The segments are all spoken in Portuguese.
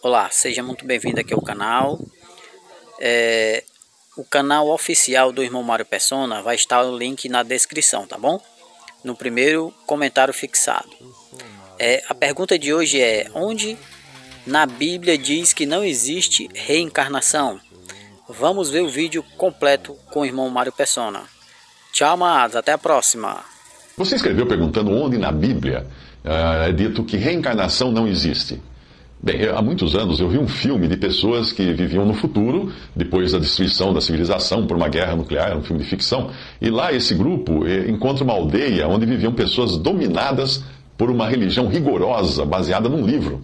Olá, seja muito bem-vindo aqui ao canal. O canal oficial do irmão Mário Persona vai estar o link na descrição, tá bom? No primeiro comentário fixado. A pergunta de hoje é: onde na Bíblia diz que não existe reencarnação? Vamos ver o vídeo completo com o irmão Mário Persona. Tchau, amados, até a próxima. Você escreveu perguntando onde na Bíblia é dito que reencarnação não existe. Bem, há muitos anos eu vi um filme de pessoas que viviam no futuro, depois da destruição da civilização por uma guerra nuclear, era um filme de ficção, e lá esse grupo encontra uma aldeia onde viviam pessoas dominadas por uma religião rigorosa, baseada num livro.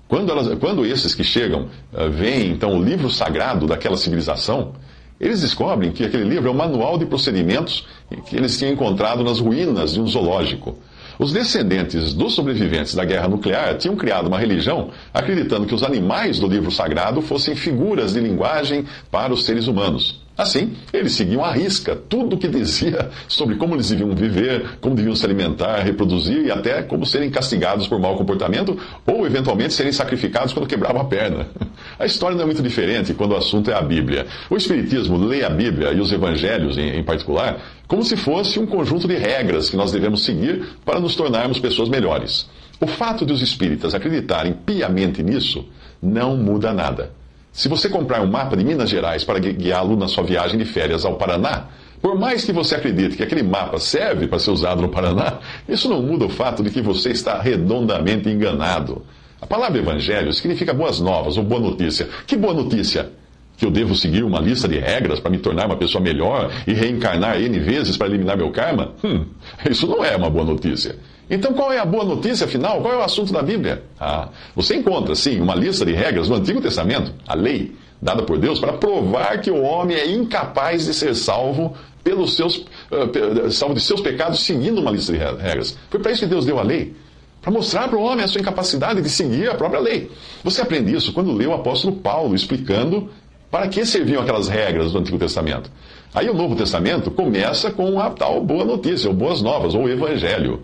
Quando esses que chegam veem então o livro sagrado daquela civilização, eles descobrem que aquele livro é um manual de procedimentos que eles tinham encontrado nas ruínas de um zoológico. Os descendentes dos sobreviventes da guerra nuclear tinham criado uma religião acreditando que os animais do livro sagrado fossem figuras de linguagem para os seres humanos. Assim, eles seguiam à risca tudo o que dizia sobre como eles deviam viver, como deviam se alimentar, reproduzir e até como serem castigados por mau comportamento ou, eventualmente, serem sacrificados quando quebravam a perna. A história não é muito diferente quando o assunto é a Bíblia. O Espiritismo lê a Bíblia e os Evangelhos, em particular, como se fosse um conjunto de regras que nós devemos seguir para nos tornarmos pessoas melhores. O fato de os espíritas acreditarem piamente nisso não muda nada. Se você comprar um mapa de Minas Gerais para guiá-lo na sua viagem de férias ao Paraná, por mais que você acredite que aquele mapa serve para ser usado no Paraná, isso não muda o fato de que você está redondamente enganado. A palavra evangelho significa boas novas ou boa notícia. Que boa notícia? Que eu devo seguir uma lista de regras para me tornar uma pessoa melhor e reencarnar N vezes para eliminar meu karma? Isso não é uma boa notícia. Então qual é a boa notícia, afinal? Qual é o assunto da Bíblia? Você encontra, sim, uma lista de regras no Antigo Testamento, a lei, dada por Deus, para provar que o homem é incapaz de ser salvo salvo de seus pecados seguindo uma lista de regras. Foi para isso que Deus deu a lei. Para mostrar para o homem a sua incapacidade de seguir a própria lei. Você aprende isso quando lê o apóstolo Paulo explicando para que serviam aquelas regras do Antigo Testamento. Aí o Novo Testamento começa com a tal boa notícia, ou boas novas, ou evangelho.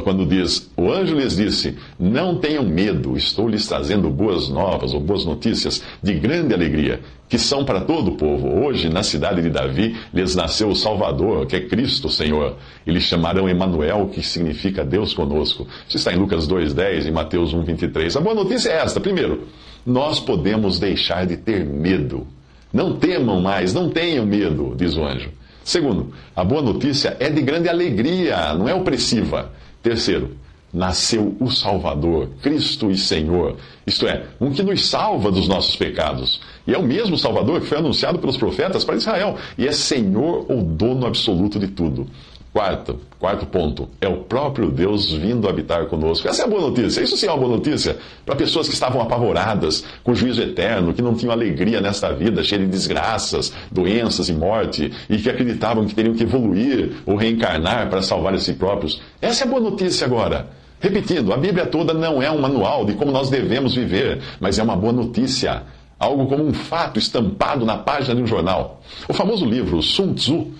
Quando diz, o anjo lhes disse, não tenham medo, estou lhes trazendo boas novas, ou boas notícias, de grande alegria, que são para todo o povo. Hoje, na cidade de Davi, lhes nasceu o Salvador, que é Cristo, Senhor. E lhe chamarão Emanuel, que significa Deus conosco. Isso está em Lucas 2,10 e Mateus 1,23. A boa notícia é esta. Primeiro, nós podemos deixar de ter medo. Não temam mais, não tenham medo, diz o anjo. Segundo, a boa notícia é de grande alegria, não é opressiva. Terceiro, nasceu o Salvador, Cristo e Senhor, isto é, um que nos salva dos nossos pecados. E é o mesmo Salvador que foi anunciado pelos profetas para Israel, e é Senhor ou dono absoluto de tudo. Quarto ponto, é o próprio Deus vindo habitar conosco. Essa é a boa notícia, isso sim é uma boa notícia para pessoas que estavam apavoradas com o juízo eterno, que não tinham alegria nesta vida, cheia de desgraças, doenças e morte, e que acreditavam que teriam que evoluir ou reencarnar para salvar a si próprios. Essa é a boa notícia agora. Repetindo, a Bíblia toda não é um manual de como nós devemos viver, mas é uma boa notícia. Algo como um fato estampado na página de um jornal. O famoso livro Sun Tzu,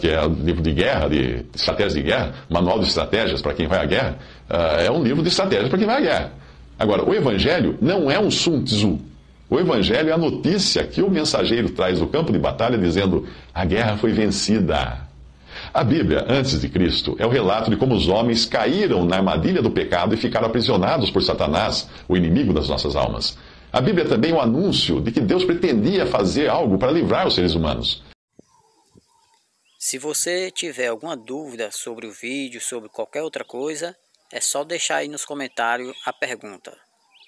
que é um livro de guerra, de estratégias de guerra, manual de estratégias para quem vai à guerra, é um livro de estratégias para quem vai à guerra. Agora, o Evangelho não é um Sun Tzu. O Evangelho é a notícia que o mensageiro traz do campo de batalha dizendo: a guerra foi vencida. A Bíblia, antes de Cristo, é o relato de como os homens caíram na armadilha do pecado e ficaram aprisionados por Satanás, o inimigo das nossas almas. A Bíblia é também o anúncio de que Deus pretendia fazer algo para livrar os seres humanos. Se você tiver alguma dúvida sobre o vídeo, sobre qualquer outra coisa, é só deixar aí nos comentários a pergunta,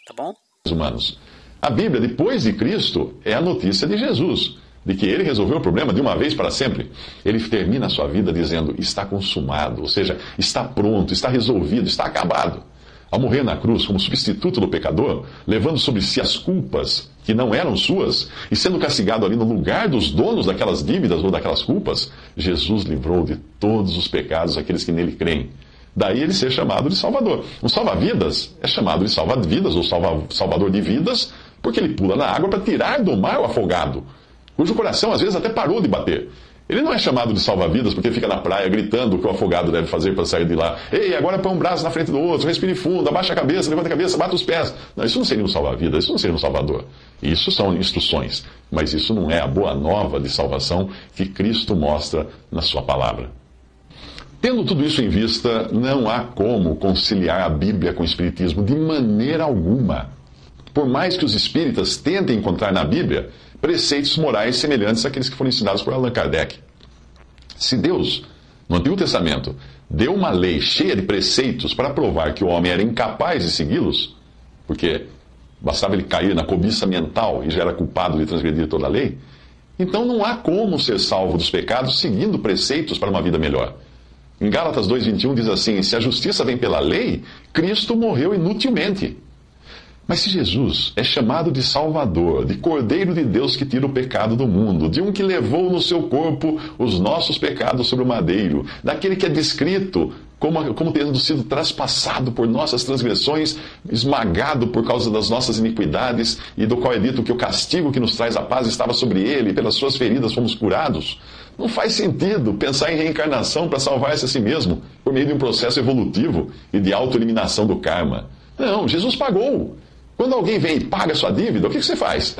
tá bom? Humanos. A Bíblia, depois de Cristo, é a notícia de Jesus, de que ele resolveu o problema de uma vez para sempre. Ele termina a sua vida dizendo, está consumado, ou seja, está pronto, está resolvido, está acabado. Ao morrer na cruz como substituto do pecador, levando sobre si as culpas que não eram suas, e sendo castigado ali no lugar dos donos daquelas dívidas ou daquelas culpas, Jesus livrou de todos os pecados aqueles que nele creem. Daí ele ser chamado de Salvador. Um salva-vidas é chamado de salva-vidas ou salvador de vidas, porque ele pula na água para tirar do mar o afogado, cujo coração às vezes até parou de bater. Ele não é chamado de salva-vidas porque fica na praia gritando o que o afogado deve fazer para sair de lá. Ei, agora põe um braço na frente do outro, respire fundo, abaixa a cabeça, levanta a cabeça, bata os pés. Não, isso não seria um salva-vidas, isso não seria um salvador. Isso são instruções, mas isso não é a boa nova de salvação que Cristo mostra na sua palavra. Tendo tudo isso em vista, não há como conciliar a Bíblia com o Espiritismo de maneira alguma. Por mais que os espíritas tentem encontrar na Bíblia preceitos morais semelhantes àqueles que foram ensinados por Allan Kardec. Se Deus, no Antigo Testamento, deu uma lei cheia de preceitos para provar que o homem era incapaz de segui-los, porque bastava ele cair na cobiça mental e já era culpado de transgredir toda a lei, então não há como ser salvo dos pecados seguindo preceitos para uma vida melhor. Em Gálatas 2,21 diz assim: se a justiça vem pela lei, Cristo morreu inutilmente. Mas se Jesus é chamado de Salvador, de Cordeiro de Deus que tira o pecado do mundo, de um que levou no seu corpo os nossos pecados sobre o madeiro, daquele que é descrito como tendo sido traspassado por nossas transgressões, esmagado por causa das nossas iniquidades, e do qual é dito que o castigo que nos traz a paz estava sobre ele, e pelas suas feridas fomos curados, não faz sentido pensar em reencarnação para salvar-se a si mesmo, por meio de um processo evolutivo e de autoeliminação do karma. Não, Jesus pagou. Quando alguém vem e paga a sua dívida, o que você faz?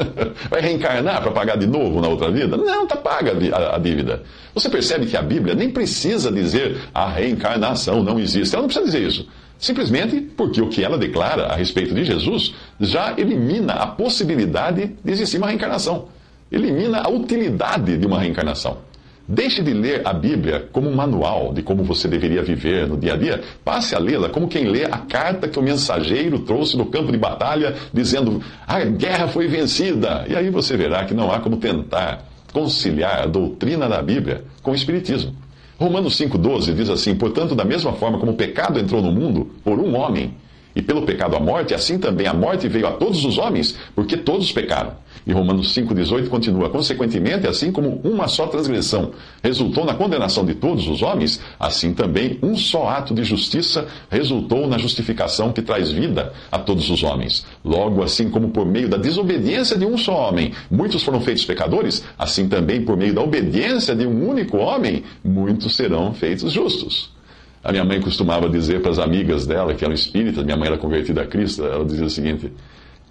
Vai reencarnar para pagar de novo na outra vida? Não, está paga a dívida. Você percebe que a Bíblia nem precisa dizer a reencarnação não existe. Ela não precisa dizer isso. Simplesmente porque o que ela declara a respeito de Jesus já elimina a possibilidade de existir uma reencarnação. Elimina a utilidade de uma reencarnação. Deixe de ler a Bíblia como um manual de como você deveria viver no dia a dia. Passe a lê-la como quem lê a carta que o mensageiro trouxe no campo de batalha, dizendo: a guerra foi vencida. E aí você verá que não há como tentar conciliar a doutrina da Bíblia com o Espiritismo. Romanos 5,12 diz assim: portanto, da mesma forma como o pecado entrou no mundo por um homem, e pelo pecado a morte, assim também a morte veio a todos os homens, porque todos pecaram. E Romanos 5,18 continua: consequentemente, assim como uma só transgressão resultou na condenação de todos os homens, assim também um só ato de justiça resultou na justificação que traz vida a todos os homens. Logo, assim como por meio da desobediência de um só homem muitos foram feitos pecadores, assim também por meio da obediência de um único homem muitos serão feitos justos. A minha mãe costumava dizer para as amigas dela, que eram espíritas, minha mãe era convertida a Cristo, ela dizia o seguinte: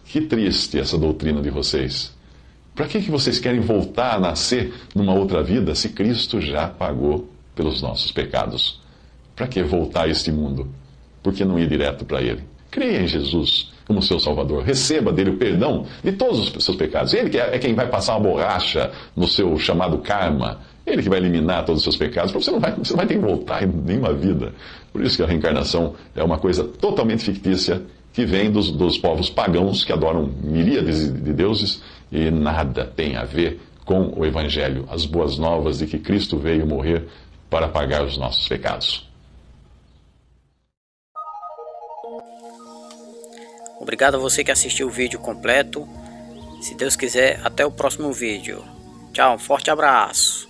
que triste essa doutrina de vocês. Para que vocês querem voltar a nascer numa outra vida se Cristo já pagou pelos nossos pecados? Para que voltar a este mundo? Por que não ir direto para Ele? Creia em Jesus como seu Salvador. Receba dele o perdão de todos os seus pecados. Ele que é quem vai passar uma borracha no seu chamado karma. Ele que vai eliminar todos os seus pecados. Você não vai ter que voltar em nenhuma vida. Por isso que a reencarnação é uma coisa totalmente fictícia que vem dos povos pagãos que adoram miríades de deuses e nada tem a ver com o Evangelho, as boas novas de que Cristo veio morrer para pagar os nossos pecados. Obrigado a você que assistiu o vídeo completo. Se Deus quiser, até o próximo vídeo. Tchau, um forte abraço.